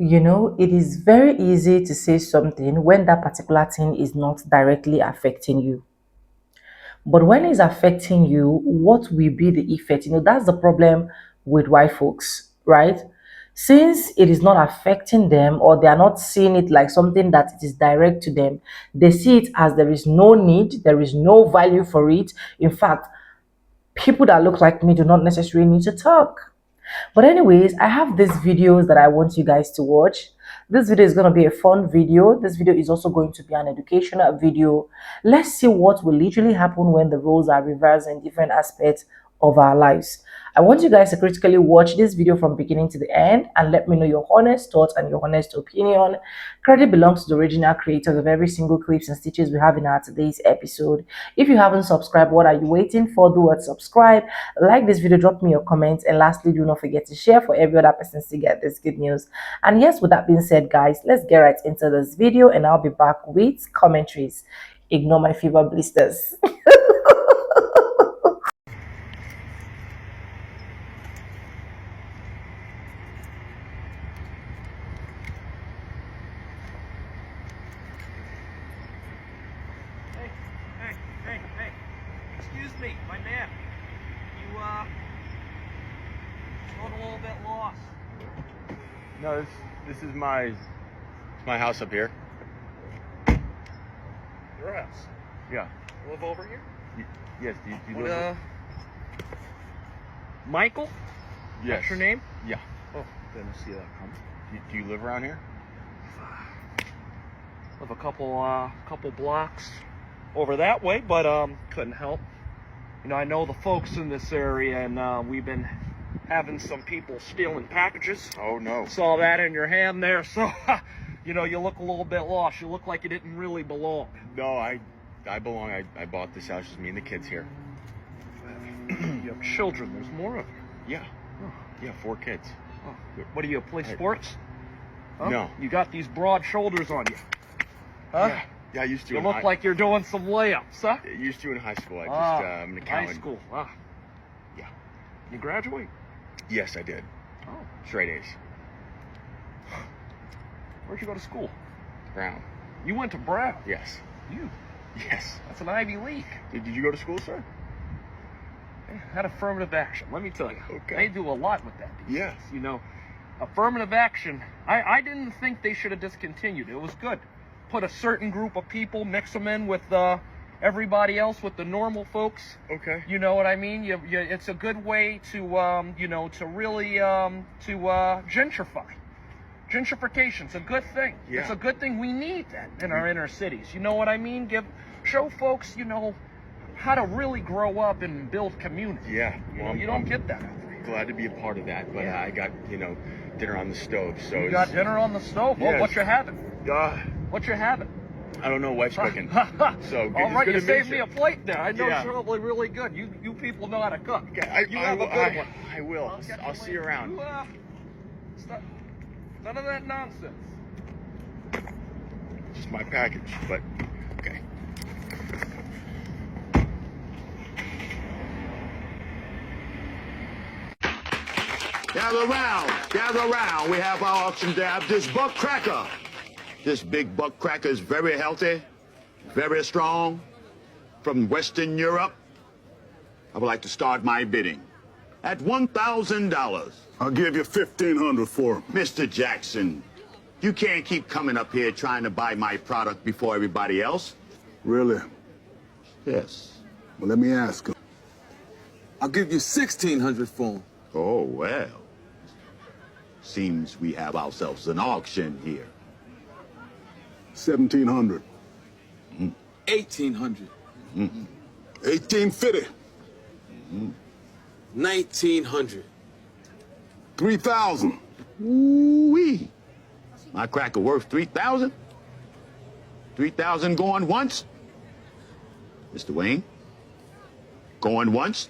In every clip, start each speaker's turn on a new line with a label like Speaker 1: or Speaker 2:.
Speaker 1: It is very easy to say something when that particular thing is not directly affecting you. But when it's affecting you, what will be the effect? That's the problem with white folks, right? Since it is not affecting them or they are not seeing it like something that it is direct to them, they see it as there is no need, there is no value for it. In fact, people that look like me do not necessarily need to talk. But anyways, I have these videos that I want you guys to watch. This video is going to be a fun video. This video is also going to be an educational video. Let's see what will literally happen when the roles are reversed in different aspects of our lives. I want you guys to critically watch this video from beginning to the end and let me know your honest thoughts and your honest opinion. Credit belongs to the original creators of every single clips and stitches we have in our today's episode. If you haven't subscribed, what are you waiting for? Do what, subscribe, like this video, drop me your comments, and lastly, do not forget to share for every other person to get this good news. And yes, with that being said, guys, let's get right into this video and I'll be back with commentaries. Ignore my fever blisters.
Speaker 2: Hey, excuse me, my man. You, look a little bit lost.
Speaker 3: No, this is my house up here.
Speaker 2: Your house?
Speaker 3: Yeah.
Speaker 2: You live over here?
Speaker 3: Yes. Do you
Speaker 2: What,
Speaker 3: live?
Speaker 2: Michael?
Speaker 3: Yes.
Speaker 2: That's your name?
Speaker 3: Yeah.
Speaker 2: Oh, didn't see that coming.
Speaker 3: Do you live around here?
Speaker 2: Live a couple blocks over that way, but couldn't help. I know the folks in this area, and we've been having some people stealing packages.
Speaker 3: Oh no.
Speaker 2: Saw that in your hand there, so you look a little bit lost. You look like you didn't really belong.
Speaker 3: No, I belong. I bought this house. Just me and the kids here.
Speaker 2: You have children. There's more of you.
Speaker 3: Yeah. Yeah, 4 kids.
Speaker 2: Oh. What do you play sports? Huh?
Speaker 3: No.
Speaker 2: You got these broad shoulders on you. Huh?
Speaker 3: Yeah, I used to.
Speaker 2: You look like you're doing some layups, huh?
Speaker 3: I used to in high school. I'm an
Speaker 2: high
Speaker 3: accountant.
Speaker 2: school.
Speaker 3: Yeah.
Speaker 2: You graduate?
Speaker 3: Yes, I did.
Speaker 2: Oh.
Speaker 3: Straight A's.
Speaker 2: Where'd you go to school?
Speaker 3: Brown.
Speaker 2: You went to Brown?
Speaker 3: Yes.
Speaker 2: You?
Speaker 3: Yes.
Speaker 2: That's an Ivy League.
Speaker 3: Did you go to school, sir?
Speaker 2: Had affirmative action, let me tell you.
Speaker 3: Okay.
Speaker 2: They do a lot with that these
Speaker 3: Yes.
Speaker 2: days. Affirmative action, I didn't think they should have discontinued. It was good. Put a certain group of people, mix them in with everybody else, with the normal folks.
Speaker 3: Okay.
Speaker 2: You know what I mean? It's a good way to, to really gentrify. Gentrification's a good thing.
Speaker 3: Yeah.
Speaker 2: It's a good thing. We need that in our inner cities. You know what I mean? Show folks, how to really grow up and build community.
Speaker 3: Yeah.
Speaker 2: Well, you don't get that out there.
Speaker 3: Glad to be a part of that, but I got dinner on the stove. So
Speaker 2: You got dinner on the stove? Well,
Speaker 3: Yes.
Speaker 2: what you having?
Speaker 3: Uh,
Speaker 2: What you having?
Speaker 3: I don't know. Wife's cooking. So
Speaker 2: All right, you
Speaker 3: to
Speaker 2: saved
Speaker 3: meet
Speaker 2: me a plate there. I know
Speaker 3: Yeah.
Speaker 2: it's probably really good. You people know how to cook.
Speaker 3: Okay,
Speaker 2: You have a good one.
Speaker 3: I will. I'll see you around.
Speaker 2: None of that nonsense.
Speaker 3: Just my package, but okay.
Speaker 4: Gather around. We have our auction to have this buck cracker. This big buck cracker is very healthy, very strong, from Western Europe. I would like to start my bidding at $1,000.
Speaker 5: I'll give you 1,500 for him.
Speaker 4: Mr. Jackson, you can't keep coming up here trying to buy my product before everybody else.
Speaker 5: Really?
Speaker 4: Yes.
Speaker 5: Well, let me ask him.
Speaker 6: I'll give you 1,600 for him.
Speaker 4: Oh, well. Seems we have ourselves an auction here.
Speaker 5: 1,700.
Speaker 6: 1,800.
Speaker 5: 1,850.
Speaker 6: 1,900.
Speaker 5: 3,000.
Speaker 4: Ooh-wee. My cracker worth 3,000? 3,000 going once? Mr. Wayne? Going once?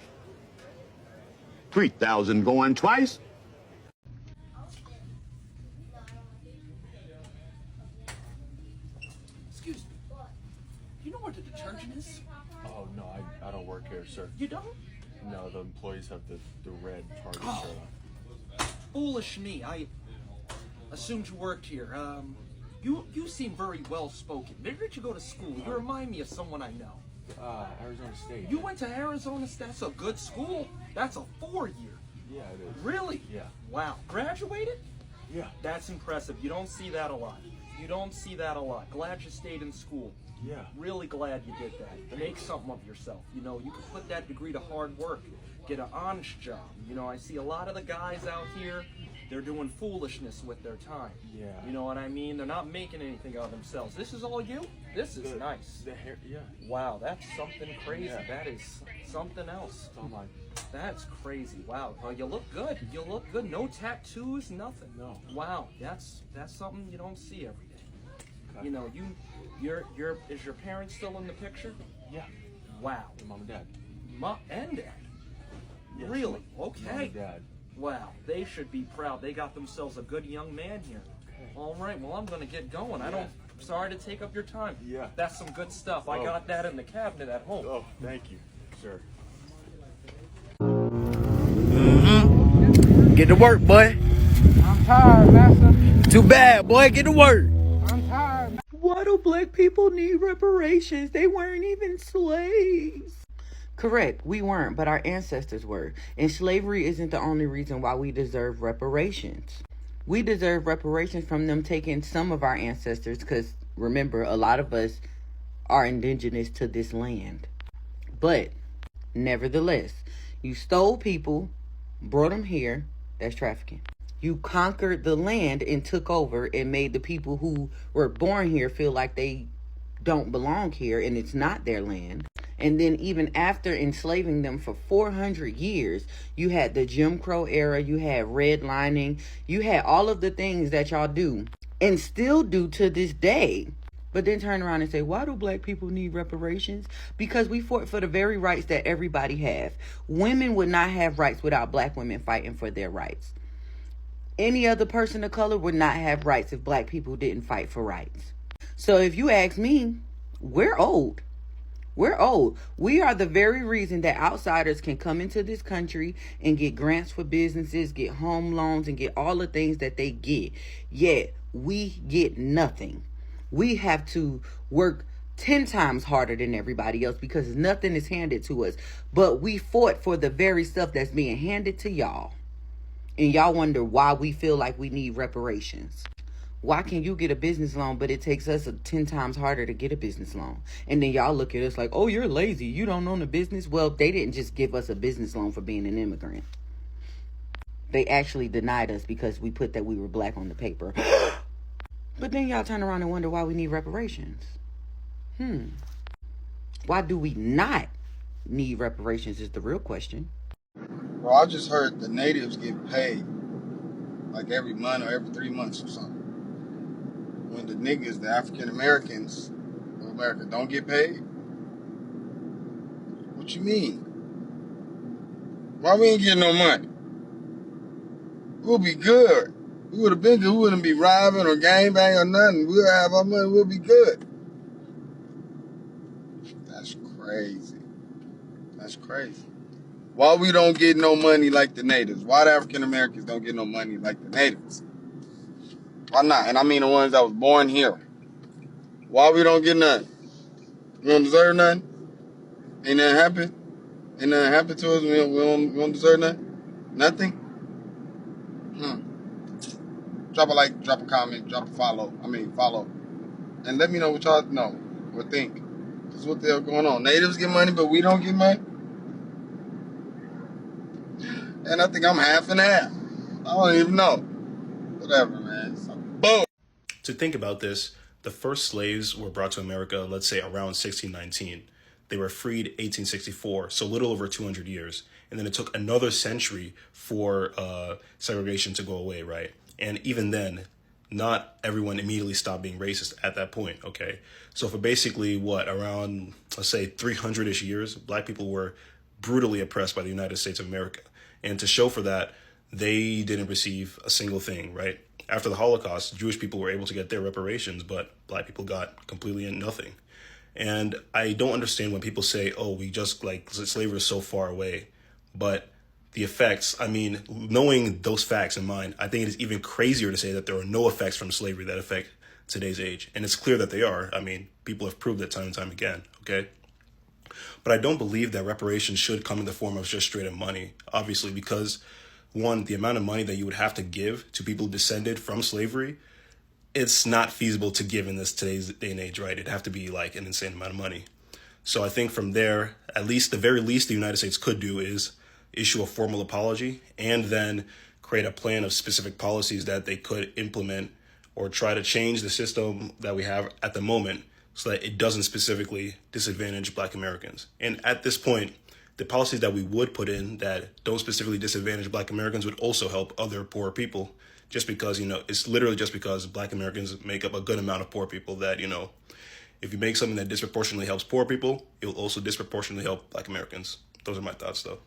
Speaker 4: 3,000 going twice?
Speaker 7: Excuse me. You know where the detergent is?
Speaker 8: Oh, no, I don't work here, sir.
Speaker 7: You don't?
Speaker 8: No, the employees have the red Target
Speaker 7: Oh.
Speaker 8: shirt on.
Speaker 7: Foolish me. assumed you worked here. You seem very well spoken. Where did you go to school? You remind me of someone I know.
Speaker 8: Arizona State.
Speaker 7: You went to Arizona State. That's a good school. That's a 4-year.
Speaker 8: Yeah, it is.
Speaker 7: Really?
Speaker 8: Yeah.
Speaker 7: Wow. Graduated?
Speaker 8: Yeah.
Speaker 7: That's impressive. You don't see that a lot. You don't see that a lot. Glad you stayed in school.
Speaker 8: Yeah.
Speaker 7: Really glad you did that. Make something of yourself. You know, you could put that degree to hard work. Get an honest job. You know, I see a lot of the guys out here, they're doing foolishness with their time.
Speaker 8: Yeah.
Speaker 7: You know what I mean? They're not making anything of themselves. This is all you? This is nice.
Speaker 8: The hair, yeah.
Speaker 7: Wow, that's something crazy.
Speaker 8: Yeah.
Speaker 7: That is something else.
Speaker 8: It's all mine.
Speaker 7: That's crazy. Wow. Well, you look good. You look good. No tattoos, nothing.
Speaker 8: No.
Speaker 7: Wow. That's something you don't see every day.
Speaker 8: Okay.
Speaker 7: You know, is your parents still in the picture?
Speaker 8: Yeah.
Speaker 7: Wow.
Speaker 8: Your mom and dad.
Speaker 7: Mom and dad.
Speaker 8: Yes.
Speaker 7: Really?
Speaker 8: Mom
Speaker 7: Okay.
Speaker 8: and dad.
Speaker 7: Wow. They should be proud. They got themselves a good young man here.
Speaker 8: Okay.
Speaker 7: All right. Well, I'm going to get going.
Speaker 8: Yeah.
Speaker 7: Sorry to take up your time.
Speaker 8: Yeah.
Speaker 7: That's some good stuff. I
Speaker 8: Oh.
Speaker 7: got that in the cabinet at home.
Speaker 8: Oh, thank you, sir.
Speaker 9: Get to work, boy.
Speaker 10: I'm tired, master.
Speaker 9: Too bad, boy. Get to work.
Speaker 10: I'm tired.
Speaker 11: Why do black people need reparations? They weren't even slaves.
Speaker 12: Correct, we weren't, but our ancestors were. And slavery isn't the only reason why we deserve reparations. We deserve reparations from them taking some of our ancestors, because remember, a lot of us are indigenous to this land. But nevertheless, you stole people, brought them here, that's trafficking. You conquered the land and took over and made the people who were born here feel like they don't belong here and it's not their land. And then even after enslaving them for 400 years, you had the Jim Crow era, you had redlining, you had all of the things that y'all do and still do to this day. But then turn around and say, why do black people need reparations? Because we fought for the very rights that everybody have. Women would not have rights without black women fighting for their rights. Any other person of color would not have rights if black people didn't fight for rights. So if you ask me, we're old. We're old. We are the very reason that outsiders can come into this country and get grants for businesses, get home loans, and get all the things that they get. Yet we get nothing. We have to work 10 times harder than everybody else because nothing is handed to us. But we fought for the very stuff that's being handed to y'all. And y'all wonder why we feel like we need reparations. Why can you get a business loan, but it takes us 10 times harder to get a business loan? And then y'all look at us like, oh, you're lazy. You don't own a business. Well, they didn't just give us a business loan for being an immigrant. They actually denied us because we put that we were black on the paper. But then y'all turn around and wonder why we need reparations. Why do we not need reparations is the real question.
Speaker 13: Bro, I just heard the natives get paid like every month or every 3 months or something. When the niggas, the African Americans of America, don't get paid? What you mean? Why we ain't getting no money? We'll be good. We would have been good. We wouldn't be robbing or gangbang or nothing. We'll have our money. We'll be good. That's crazy. That's crazy. Why we don't get no money like the natives? Why the African Americans don't get no money like the natives? Why not? And I mean the ones that was born here. Why we don't get nothing? We don't deserve nothing? Ain't nothing happen? Ain't nothing happen to us? We don't deserve nothing? Nothing? Drop a like, drop a comment, drop a follow. Follow. And let me know what y'all know or think. Because what the hell going on? Natives get money, but we don't get money? And I think I'm half and half. I don't even know. Whatever, man. So, boom.
Speaker 14: To think about this, the first slaves were brought to America, let's say around 1619. They were freed 1864, so a little over 200 years. And then it took another century for segregation to go away, right? And even then, not everyone immediately stopped being racist at that point, okay? So for basically, around, let's say 300-ish years, black people were brutally oppressed by the United States of America. And to show for that, they didn't receive a single thing, right? After the Holocaust, Jewish people were able to get their reparations, but black people got completely nothing. And I don't understand when people say, oh, we just, slavery is so far away. But the effects, I mean, knowing those facts in mind, I think it is even crazier to say that there are no effects from slavery that affect today's age. And it's clear that they are. I mean, people have proved that time and time again, okay? But I don't believe that reparations should come in the form of just straight up money, obviously, because one, the amount of money that you would have to give to people descended from slavery, it's not feasible to give in this today's day and age, right? It'd have to be like an insane amount of money. So I think from there, at least the very least the United States could do is issue a formal apology and then create a plan of specific policies that they could implement or try to change the system that we have at the moment so that it doesn't specifically disadvantage Black Americans. And at this point, the policies that we would put in that don't specifically disadvantage Black Americans would also help other poor people, just because, it's literally just because Black Americans make up a good amount of poor people that, if you make something that disproportionately helps poor people, it will also disproportionately help Black Americans. Those are my thoughts, though.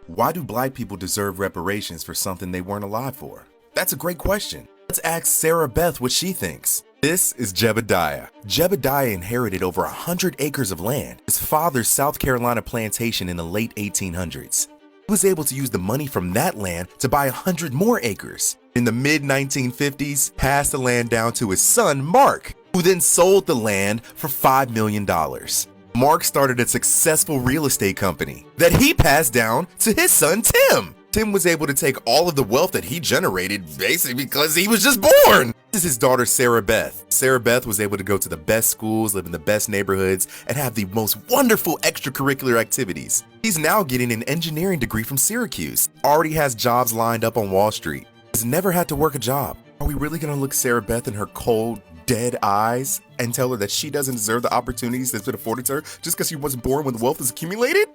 Speaker 15: Why do Black people deserve reparations for something they weren't alive for? That's a great question. Let's ask Sarah Beth what she thinks. This is Jebediah. Jebediah inherited over 100 acres of land, his father's South Carolina plantation in the late 1800s. He was able to use the money from that land to buy 100 more acres. In the mid-1950s, passed the land down to his son, Mark, who then sold the land for $5 million. Mark started a successful real estate company that he passed down to his son, Tim. Tim was able to take all of the wealth that he generated basically because he was just born. This is his daughter, Sarah Beth. Sarah Beth was able to go to the best schools, live in the best neighborhoods, and have the most wonderful extracurricular activities. He's now getting an engineering degree from Syracuse, already has jobs lined up on Wall Street, has never had to work a job. Are we really gonna look Sarah Beth in her cold, dead eyes and tell her that she doesn't deserve the opportunities that's been afforded to her just because she wasn't born when the wealth is accumulated?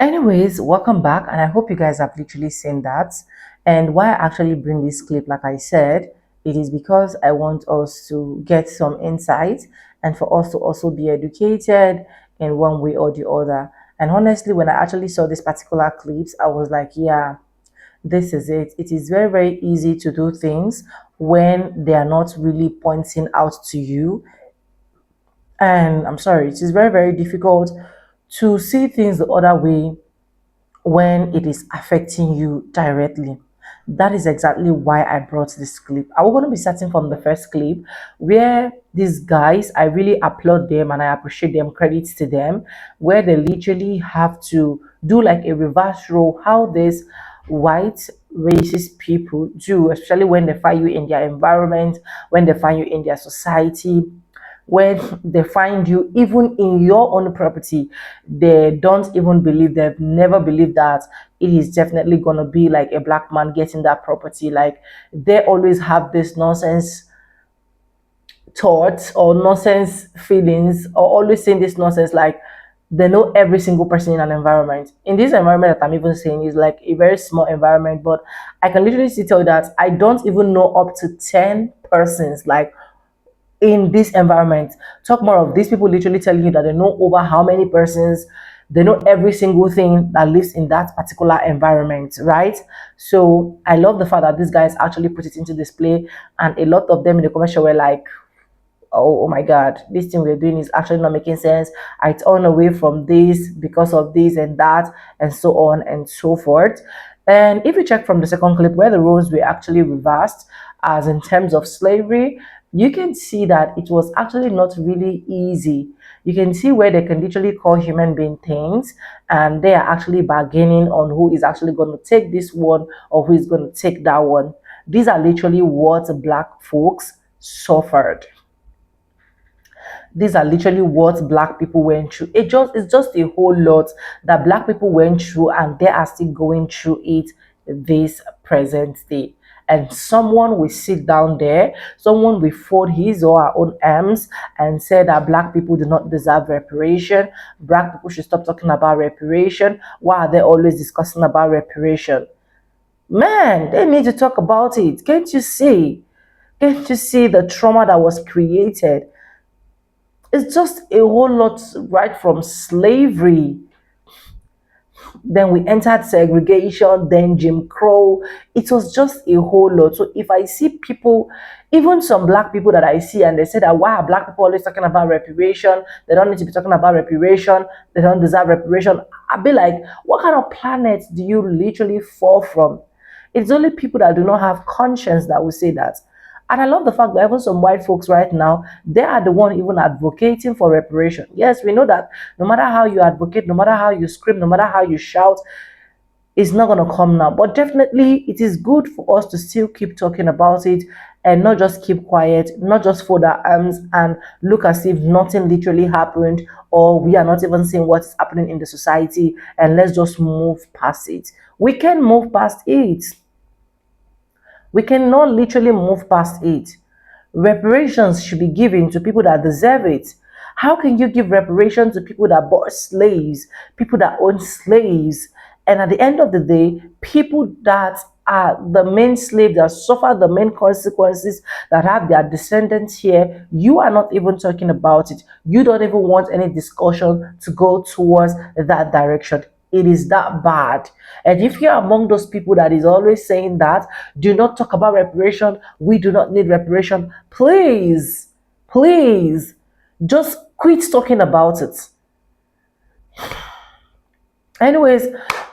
Speaker 1: Anyways, welcome back, and I hope you guys have literally seen that. And why I actually bring this clip, like I said, it is because I want us to get some insight and for us to also be educated in one way or the other. And honestly, when I actually saw this particular clips, I was like, yeah, this is it. It is very, very easy to do things when they are not really pointing out to you. And I'm sorry, it is very, very difficult to see things the other way when it is affecting you directly. That is exactly why I brought this clip. I'm going to be starting from the first clip where these guys, I really applaud them and I appreciate them, credits to them, where they literally have to do like a reverse role, how this white racist people do, especially when they find you in their environment, when they find you in their society, when they find you even in your own property. They don't even believe, they've never believed that it is definitely going to be like a black man getting that property. Like, they always have this nonsense thoughts or nonsense feelings, or always saying this nonsense like they know every single person in an environment. In this environment that I'm even saying is like a very small environment, but I can literally tell you that I don't even know up to 10 persons like in this environment. Talk more of these people literally telling you that they know over how many persons, they know every single thing that lives in that particular environment, right? So I love the fact that these guys actually put it into display, and a lot of them in the commercial were like, oh my god, this thing we're doing is actually not making sense. I turn away from this because of this and that, and so on and so forth. And if you check from the second clip where the roles were actually reversed, as in terms of slavery, you can see that it was actually not really easy. You can see where they can literally call human being things, and they are actually bargaining on who is actually going to take this one or who is going to take that one. These are literally what black folks suffered. These are literally what black people went through. It's just a whole lot that black people went through, and they are still going through it this present day. And someone will sit down there, someone will fold his or her own arms and say that black people do not deserve reparation. Black people should stop talking about reparation. Why are they always discussing about reparation? Man, they need to talk about it. Can't you see? Can't you see the trauma that was created? It's just a whole lot, right from slavery. Then we entered segregation, then Jim Crow. It was just a whole lot. So if I see people, even some black people that I see, and they say that why are black people always talking about reparation? They don't need to be talking about reparation. They don't deserve reparation. I'd be like, what kind of planet do you literally fall from? It's only people that do not have conscience that will say that. And I love the fact that even some white folks right now, they are the one even advocating for reparation. Yes, we know that no matter how you advocate, no matter how you scream, no matter how you shout, it's not going to come now. But definitely, it is good for us to still keep talking about it and not just keep quiet, not just fold our arms and look as if nothing literally happened or we are not even seeing what's happening in the society, and let's just move past it. We can move past it. We cannot literally move past it. Reparations should be given to people that deserve it. How can you give reparations to people that bought slaves, people that own slaves, and at the end of the day, people that are the main slaves that suffer the main consequences, that have their descendants here? You are not even talking about it. You don't even want any discussion to go towards that direction. It is that bad. And if you're among those people that is always saying that, do not talk about reparation, we do not need reparation, please, please, just quit talking about it. Anyways,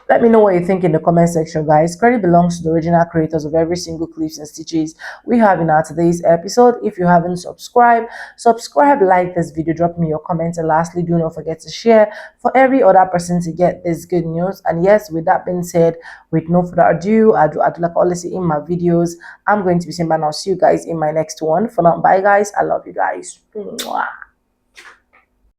Speaker 1: let me know what you think in the comment section, guys. Credit belongs to the original creators of every single clips and stitches we have in our today's episode. If you haven't subscribed, subscribe, like this video, drop me your comments, and lastly, do not forget to share for every other person to get this good news. And yes, with that being said, with no further ado, I do like always say in my videos, I'm going to be saying bye now. See you guys in my next one. For now, bye guys. I love you guys. Mwah.